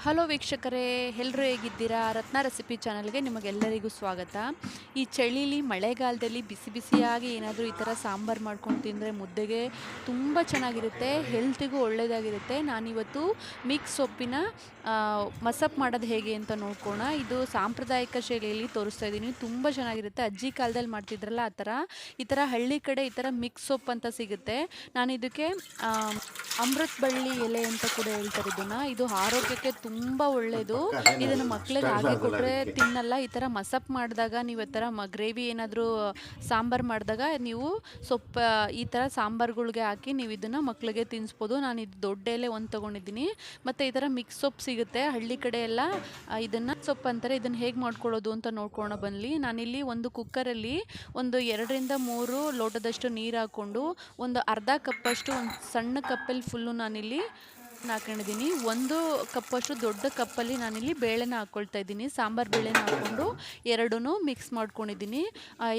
Hello ವೀಕ್ಷಕರೇ, ಎಲ್ಲರೂ ಹೇಗಿದ್ದೀರಾ? ರತ್ನ ರೆಸಿಪಿ ಚಾನಲ್ಗೆ ನಿಮಗೆಲ್ಲರಿಗೂ ಸ್ವಾಗತ. ಈ ಚಳಿಲಿ ಮಳೆಗಾಲದಲ್ಲಿ ಬಿಸಿ ಬಿಸಿಯಾಗಿ ಏನಾದರೂ ಈ ಥರ ಸಾಂಬಾರು ಮಾಡ್ಕೊಂಡು ತಿಂದರೆ ಮುದ್ದೆಗೆ ತುಂಬ ಚೆನ್ನಾಗಿರುತ್ತೆ, ಹೆಲ್ತಿಗೂ ಒಳ್ಳೆಯದಾಗಿರುತ್ತೆ. ನಾನಿವತ್ತು ಮಿಕ್ಸ್ ಸೊಪ್ಪಿನ ಮಸಪ್ ಮಾಡೋದು ಹೇಗೆ ಅಂತ ನೋಡ್ಕೋಣ. ಇದು ಸಾಂಪ್ರದಾಯಿಕ ಶೈಲಿಯಲ್ಲಿ ತೋರಿಸ್ತಾ ಇದ್ದೀನಿ. ತುಂಬ ಚೆನ್ನಾಗಿರುತ್ತೆ. ಅಜ್ಜಿ ಕಾಲದಲ್ಲಿ ಮಾಡ್ತಿದ್ರಲ್ಲ ಈ ಥರ ಹಳ್ಳಿ ಕಡೆ ಈ ಥರ ಮಿಕ್ಸ್ ಸೊಪ್ಪು ಅಂತ ಸಿಗುತ್ತೆ. ನಾನು ಇದಕ್ಕೆ ಅಮೃತ ಬಳ್ಳಿ ಎಲೆ ಅಂತ ಕೂಡ ಹೇಳ್ತಾರೆ ಇದನ್ನು. ಇದು ಆರೋಗ್ಯಕ್ಕೆ ತುಂಬ ಒಳ್ಳೆಯದು. ಇದನ್ನು ಮಕ್ಕಳಿಗೆ ಹಾಗೆ ಕೊಟ್ಟರೆ ತಿನ್ನಲ್ಲ. ಈ ಥರ ಮಸಪ್ ಮಾಡಿದಾಗ ನೀವು ಈ ಥರ ಗ್ರೇವಿ ಏನಾದರೂ ಸಾಂಬಾರು ಮಾಡಿದಾಗ ನೀವು ಸೊಪ್ಪು ಈ ಥರ ಸಾಂಬಾರುಗಳ್ಗೆ ಹಾಕಿ ನೀವು ಇದನ್ನು ಮಕ್ಕಳಿಗೆ ತಿನ್ನಿಸ್ಬೋದು. ನಾನು ಇದು ದೊಡ್ಡ ಎಲೆ ಒಂದು ತೊಗೊಂಡಿದ್ದೀನಿ. ಮತ್ತು ಈ ಥರ ಮಿಕ್ಸ್ ಸೊಪ್ಪು ಸಿಗುತ್ತೆ ಹಳ್ಳಿ ಕಡೆ ಎಲ್ಲ. ಇದನ್ನು ಸೊಪ್ಪು ಅಂತಾರೆ. ಇದನ್ನು ಹೇಗೆ ಮಾಡ್ಕೊಳ್ಳೋದು ಅಂತ ನೋಡ್ಕೊಳ್ಳೋಣ ಬನ್ನಿ. ನಾನಿಲ್ಲಿ ಒಂದು ಕುಕ್ಕರಲ್ಲಿ ಒಂದು 2-3 ಲೋಟದಷ್ಟು ನೀರು ಹಾಕ್ಕೊಂಡು ಒಂದು ಅರ್ಧ ಕಪ್ಪಷ್ಟು ಒಂದು ಸಣ್ಣ ಕಪ್ಪಲ್ಲಿ ಫುಲ್ಲು ನಾನಿಲ್ಲಿ ಹಾಕೊಂಡಿದ್ದೀನಿ. 1 ಕಪ್ಪಷ್ಟು ದೊಡ್ಡ ಕಪ್ಪಲ್ಲಿ ನಾನಿಲ್ಲಿ ಬೇಳೆನ ಹಾಕ್ಕೊಳ್ತಾ ಇದ್ದೀನಿ. ಸಾಂಬಾರು ಬೇಳೆನ ಹಾಕ್ಕೊಂಡು ಎರಡೂ ಮಿಕ್ಸ್ ಮಾಡ್ಕೊಂಡಿದ್ದೀನಿ.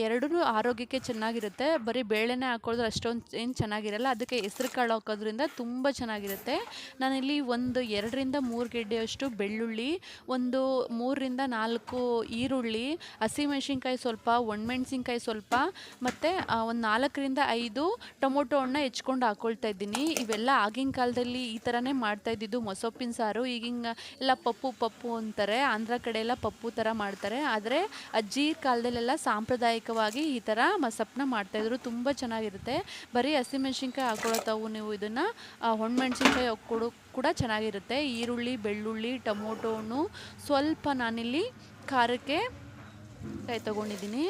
ಎರಡೂ ಆರೋಗ್ಯಕ್ಕೆ ಚೆನ್ನಾಗಿರುತ್ತೆ. ಬರೀ ಬೇಳೆನೇ ಹಾಕ್ಕೊಳ್ಳೋದು ಅಷ್ಟೊಂದು ಏನು ಚೆನ್ನಾಗಿರಲ್ಲ. ಅದಕ್ಕೆ ಹೆಸರು ಕಾಳು ಹಾಕೋದ್ರಿಂದ ತುಂಬ ಚೆನ್ನಾಗಿರುತ್ತೆ. ನಾನಿಲ್ಲಿ ಒಂದು 2-3 ಗೆಡ್ಡೆಯಷ್ಟು ಬೆಳ್ಳುಳ್ಳಿ, ಒಂದು 3-4 ಈರುಳ್ಳಿ, ಹಸಿಮೆಣಸಿನ್ಕಾಯಿ ಸ್ವಲ್ಪ, ಒಣಮೆಣಸಿನ್ಕಾಯಿ ಸ್ವಲ್ಪ, ಮತ್ತು ಒಂದು 4-5 ಟೊಮೊಟೊ ಹಣ್ಣು ಹೆಚ್ಕೊಂಡು ಹಾಕ್ಕೊಳ್ತಾ ಇದ್ದೀನಿ. ಇವೆಲ್ಲ ಆಗಿನ ಕಾಲದಲ್ಲಿ ಈ ಥರನೇ ಮಾಡ್ತಾ ಇದ್ದಿದ್ದು ಮೊಸೊಪ್ಪಿನ ಸಾರು. ಈಗಿನ ಎಲ್ಲ ಪಪ್ಪು ಅಂತಾರೆ. ಆಂಧ್ರ ಕಡೆ ಎಲ್ಲ ಪಪ್ಪು ಥರ ಮಾಡ್ತಾರೆ. ಆದರೆ ಅಜ್ಜಿ ಕಾಲದಲ್ಲೆಲ್ಲ ಸಾಂಪ್ರದಾಯಿಕವಾಗಿ ಈ ಥರ ಮಸಪ್ಪನ್ನ ಮಾಡ್ತಾಯಿದ್ರು. ತುಂಬ ಚೆನ್ನಾಗಿರುತ್ತೆ. ಬರೀ ಹಸಿಮೆಣ್ಸಿನ್ಕಾಯಿ ಹಾಕೊಳ್ಳೋತಾವು ನೀವು ಇದನ್ನು ಒಣಮೆಣ್ಸಿನ್ಕಾಯಿ ಹಾಕ್ಕೊಡು ಕೂಡ ಚೆನ್ನಾಗಿರುತ್ತೆ. ಈರುಳ್ಳಿ, ಬೆಳ್ಳುಳ್ಳಿ, ಟೊಮೊಟೊ ಹಣ್ಣು, ಸ್ವಲ್ಪ ನಾನಿಲ್ಲಿ ಖಾರಕ್ಕೆ ಕಾಯಿ ತೊಗೊಂಡಿದ್ದೀನಿ.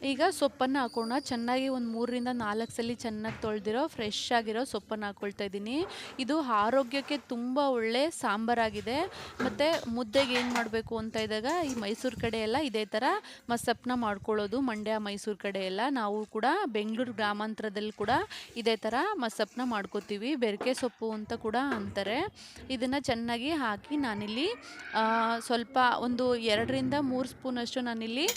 ಈಗ ಸೊಪ್ಪನ್ನು ಹಾಕೋಣ. ಚೆನ್ನಾಗಿ ಒಂದು 3-4 ಸಲ ಚೆನ್ನಾಗಿ ತೊಳೆದಿರೋ ಫ್ರೆಶ್ ಆಗಿರೋ ಸೊಪ್ಪನ್ನು ಹಾಕ್ಕೊಳ್ತಾ ಇದ್ದೀನಿ. ಇದು ಆರೋಗ್ಯಕ್ಕೆ ತುಂಬ ಒಳ್ಳೆ ಸಾಂಬಾರಾಗಿದೆ. ಮತ್ತು ಮುದ್ದೆಗೆ ಏನು ಮಾಡಬೇಕು ಅಂತ ಇದ್ದಾಗ ಈ ಮೈಸೂರು ಕಡೆ ಎಲ್ಲ ಇದೇ ಥರ ಮಸಪ್ಪನ್ನ ಮಾಡ್ಕೊಳ್ಳೋದು. ಮಂಡ್ಯ, ಮೈಸೂರು ಕಡೆ ಎಲ್ಲ. ನಾವು ಕೂಡ ಬೆಂಗಳೂರು ಗ್ರಾಮಾಂತರದಲ್ಲಿ ಕೂಡ ಇದೇ ಥರ ಮಸಪ್ಪನ್ನ ಮಾಡ್ಕೋತೀವಿ. ಬೆರಕೆ ಸೊಪ್ಪು ಅಂತ ಕೂಡ ಅಂತಾರೆ. ಇದನ್ನು ಚೆನ್ನಾಗಿ ಹಾಕಿ ನಾನಿಲ್ಲಿ ಸ್ವಲ್ಪ ಒಂದು 2-3 ಸ್ಪೂನಷ್ಟು ನಾನಿಲ್ಲಿ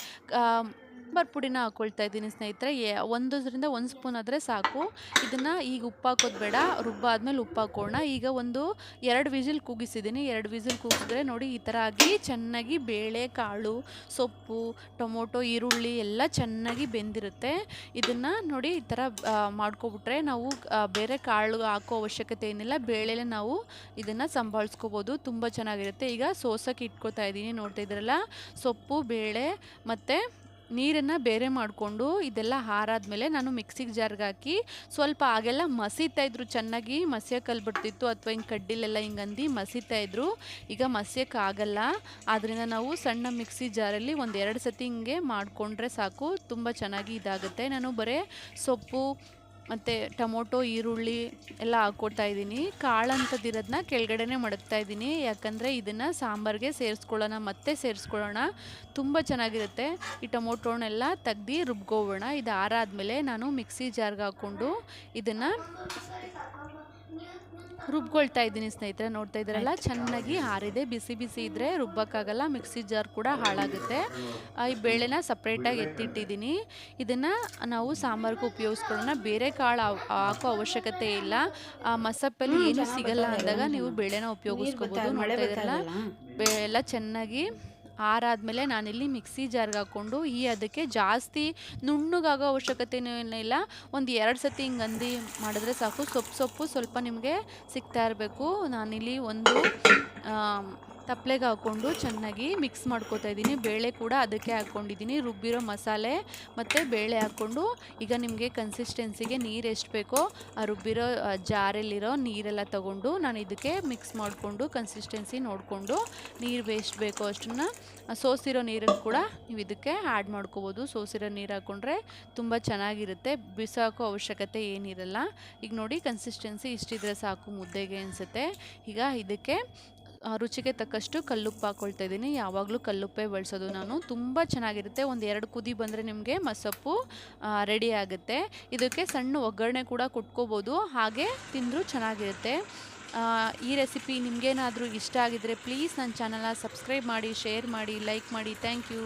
ಸಾಂಬಾರು ಪುಡಿನ ಹಾಕ್ಕೊಳ್ತಾ ಇದ್ದೀನಿ ಸ್ನೇಹಿತರೆ. 1 ಸ್ಪೂನ್ ಆದರೆ ಸಾಕು. ಇದನ್ನು ಈಗ ಉಪ್ಪು ಹಾಕೋದು ಬೇಡ. ರುಬ್ಬಾದ್ಮೇಲೆ ಉಪ್ಪು ಹಾಕೋಣ. ಈಗ ಒಂದು 2 ವಿಸಿಲ್ ಕೂಗಿಸಿದ್ದೀನಿ. 2 ವಿಸಿಲ್ ಕೂಗಿಸಿದ್ರೆ ನೋಡಿ ಈ ಥರ ಆಗಿ ಚೆನ್ನಾಗಿ ಬೇಳೆ, ಕಾಳು, ಸೊಪ್ಪು, ಟೊಮೊಟೊ, ಈರುಳ್ಳಿ ಎಲ್ಲ ಚೆನ್ನಾಗಿ ಬೆಂದಿರುತ್ತೆ. ಇದನ್ನು ನೋಡಿ ಈ ಥರ ಮಾಡ್ಕೊಬಿಟ್ರೆ ನಾವು ಬೇರೆ ಕಾಳು ಹಾಕೋ ಅವಶ್ಯಕತೆ ಏನಿಲ್ಲ. ಬೇಳೆಲೆ ನಾವು ಇದನ್ನು ಸಂಭಾಳಿಸ್ಕೋಬೋದು. ತುಂಬ ಚೆನ್ನಾಗಿರುತ್ತೆ. ಈಗ ಸೋಸೋಕ್ಕೆ ಇಟ್ಕೊತಾ ಇದ್ದೀನಿ. ನೋಡ್ತಾ ಇದ್ದೀರಲ್ಲ, ಸೊಪ್ಪು, ಬೇಳೆ ಮತ್ತು ನೀರನ್ನು ಬೇರೆ ಮಾಡಿಕೊಂಡು ಇದೆಲ್ಲ ಆರಾದ್ಮೇಲೆ ನಾನು ಮಿಕ್ಸಿಗೆ ಜಾರ್ಗೆ ಹಾಕಿ ಸ್ವಲ್ಪ ಆಗೆಲ್ಲ ಮಸೀತಾಯಿದ್ರು. ಚೆನ್ನಾಗಿ ಮಸಿಯೋಕೆ ಕಲ್ಲು ಬಿಡ್ತಿತ್ತು ಅಥವಾ ಹಿಂಗೆ ಕಡ್ಡಿಲೆಲ್ಲ ಹಿಂಗಂದು ಮಸೀತಾಯಿದ್ರು. ಈಗ ಮಸಿಯೋಕೆ ಆಗಲ್ಲ. ಆದ್ದರಿಂದ ನಾವು ಸಣ್ಣ ಮಿಕ್ಸಿ ಜಾರಲ್ಲಿ ಒಂದು 2 ಸತಿ ಹಿಂಗೆ ಮಾಡಿಕೊಂಡ್ರೆ ಸಾಕು. ತುಂಬ ಚೆನ್ನಾಗಿ ಇದಾಗುತ್ತೆ. ನಾನು ಬರೀ ಸೊಪ್ಪು ಮತ್ತು ಟೊಮೊಟೊ, ಈರುಳ್ಳಿ ಎಲ್ಲ ಹಾಕ್ಕೊಡ್ತಾ ಇದ್ದೀನಿ. ಕಾಳಂಥದ್ದಿರೋದನ್ನ ಕೆಳಗಡೆನೇ ಮಡಗ್ತಾ ಇದ್ದೀನಿ. ಯಾಕಂದರೆ ಇದನ್ನು ಸಾಂಬಾರಿಗೆ ಸೇರಿಸ್ಕೊಳ್ಳೋಣ. ತುಂಬ ಚೆನ್ನಾಗಿರುತ್ತೆ. ಈ ಟೊಮೊಟೊ ಹಣ್ಣೆಲ್ಲ ತೆಗ್ದು ರುಬ್ಕೋಬೋಣ. ಇದು ಆರಾದ್ಮೇಲೆ ನಾನು ಮಿಕ್ಸಿ ಜಾರ್ಗೆ ಹಾಕ್ಕೊಂಡು ಇದನ್ನು ರುಬ್ಕೊಳ್ತಾ ಇದ್ದೀನಿ ಸ್ನೇಹಿತರೆ. ನೋಡ್ತಾ ಇದ್ದೀರಲ್ಲ, ಚೆನ್ನಾಗಿ ಆರಿದೆ. ಬಿಸಿ ಇದ್ದರೆ ರುಬ್ಬಕ್ಕಾಗಲ್ಲ. ಮಿಕ್ಸಿ ಜಾರ್ ಕೂಡ ಹಾಳಾಗುತ್ತೆ. ಈ ಬೇಳೆನ ಸಪ್ರೇಟಾಗಿ ಎತ್ತಿಟ್ಟಿದ್ದೀನಿ. ಇದನ್ನು ನಾವು ಸಾಂಬಾರಿಗೆ ಉಪಯೋಗಿಸ್ಕೊಳ್ಳೋಣ. ಬೇರೆ ಕಾಳು ಹಾಕೋ ಅವಶ್ಯಕತೆ ಇಲ್ಲ. ಮಸಪ್ಪಲ್ಲಿ ಏನು ಸಿಗಲ್ಲ ಅಂದಾಗ ನೀವು ಬೇಳೆನ ಉಪಯೋಗಿಸ್ಕೋಬೋದು. ನೋಡ್ತಾ ಇದ್ದೀರಲ್ಲ, ಎಲ್ಲ ಚೆನ್ನಾಗಿ ಆರಾದ್ಮೇಲೆ ನಾನಿಲ್ಲಿ ಮಿಕ್ಸಿ ಜಾರ್ಗೆ ಹಾಕ್ಕೊಂಡು ಅದಕ್ಕೆ ಜಾಸ್ತಿ ನುಣ್ಣಗಾಗೋ ಅವಶ್ಯಕತೆಯೂ ಇಲ್ಲ. ಒಂದು 2 ಸತಿ ಹಿಂಗೆ ಮಾಡಿದ್ರೆ ಸಾಕು. ಸೊಪ್ಪು ಸ್ವಲ್ಪ ನಿಮಗೆ ಸಿಗ್ತಾ ಇರಬೇಕು. ನಾನಿಲ್ಲಿ ಒಂದು ತಪ್ಪಲೆಗೆ ಹಾಕ್ಕೊಂಡು ಚೆನ್ನಾಗಿ ಮಿಕ್ಸ್ ಮಾಡ್ಕೊತಾ ಇದ್ದೀನಿ. ಬೇಳೆ ಕೂಡ ಅದಕ್ಕೆ ಹಾಕ್ಕೊಂಡಿದ್ದೀನಿ. ರುಬ್ಬಿರೋ ಮಸಾಲೆ ಮತ್ತು ಬೇಳೆ ಹಾಕ್ಕೊಂಡು ಈಗ ನಿಮಗೆ ಕನ್ಸಿಸ್ಟೆನ್ಸಿಗೆ ನೀರು ಎಷ್ಟು ಬೇಕೋ ಆ ರುಬ್ಬಿರೋ ಜಾರಲ್ಲಿರೋ ನೀರೆಲ್ಲ ತೊಗೊಂಡು ನಾನು ಇದಕ್ಕೆ ಮಿಕ್ಸ್ ಮಾಡಿಕೊಂಡು ಕನ್ಸಿಸ್ಟೆನ್ಸಿ ನೋಡಿಕೊಂಡು ನೀರು ಎಷ್ಟು ಬೇಕೋ ಅಷ್ಟನ್ನು ಸೋಸಿರೋ ನೀರನ್ನು ಕೂಡ ನೀವು ಇದಕ್ಕೆ ಆ್ಯಡ್ ಮಾಡ್ಕೋಬೋದು. ಸೋಸಿರೋ ನೀರು ಹಾಕ್ಕೊಂಡ್ರೆ ತುಂಬ ಚೆನ್ನಾಗಿರುತ್ತೆ. ಬಿಸಾಕೋ ಅವಶ್ಯಕತೆ ಏನಿರಲ್ಲ. ಈಗ ನೋಡಿ ಕನ್ಸಿಸ್ಟೆನ್ಸಿ ಇಷ್ಟಿದ್ರೆ ಸಾಕು ಮುದ್ದೆಗೆ ಅನಿಸುತ್ತೆ. ಈಗ ಇದಕ್ಕೆ ರುಚಿಗೆ ತಕ್ಕಷ್ಟು ಕಲ್ಲುಪ್ಪು ಹಾಕ್ಕೊಳ್ತಾ ಇದ್ದೀನಿ. ಯಾವಾಗಲೂ ಕಲ್ಲುಪ್ಪೇ ಬಳಸೋದು ನಾನು. ತುಂಬ ಚೆನ್ನಾಗಿರುತ್ತೆ. ಒಂದು 2 ಕುದಿ ಬಂದರೆ ನಿಮಗೆ ಮಸಪ್ಪು ರೆಡಿ ಆಗುತ್ತೆ. ಇದಕ್ಕೆ ಸಣ್ಣ ಒಗ್ಗರಣೆ ಕೂಡ ಕೊಟ್ಕೋಬೋದು. ಹಾಗೆ ತಿಂದರೂ ಚೆನ್ನಾಗಿರುತ್ತೆ. ಈ ರೆಸಿಪಿ ನಿಮಗೇನಾದರೂ ಇಷ್ಟ ಆಗಿದ್ದರೆ ಪ್ಲೀಸ್ ನನ್ನ ಚಾನಲ್ನ ಸಬ್ಸ್ಕ್ರೈಬ್ ಮಾಡಿ, ಶೇರ್ ಮಾಡಿ, ಲೈಕ್ ಮಾಡಿ. Thank you.